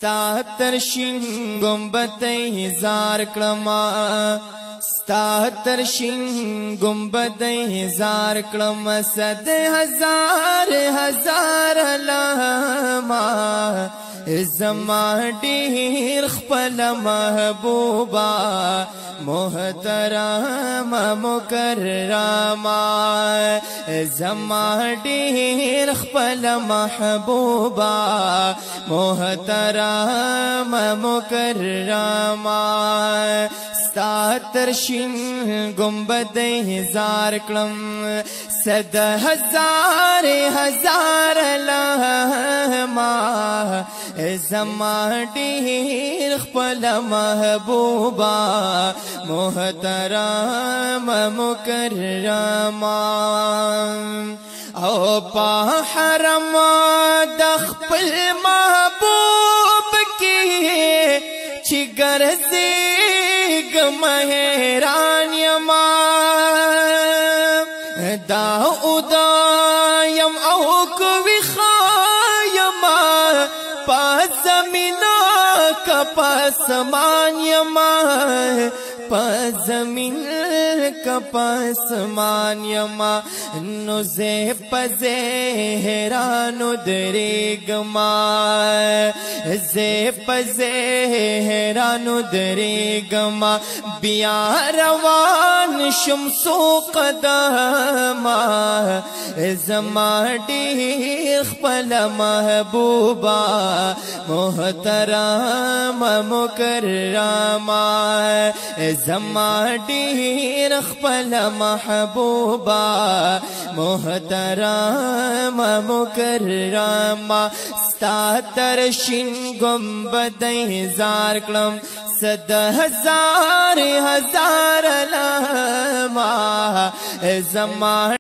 ستا ترشین گنبد هزار کلما ستا ترشین گنبد هزار کلما صد هزار هزار علامه زما ډیر خپل محبوبا محترم مکرما زما ډیر خپل محبوبا محترم مکرما ستا ترشین گنبد هزار کلم صد هزار هزار علامه زما ډیر خپل محبوبا محترم مکرما او په حرم د خپل محبوب کې چې ګرځېږم حیران یما دا اودایم او کوي خایما پس زمینا کا پاسمان یما پس زمین کا پاسمان یما نو زه پزه حیرانو درېږما زه پزه حیرانو درېږما بیا روان شم سو قدما زما ډېر خپل محبوبا محترم مکرما زما ډېر خپل محبوبا محترم مکرما ستا ترشین گنبد هزار کلم صد هزار هزار علامه زما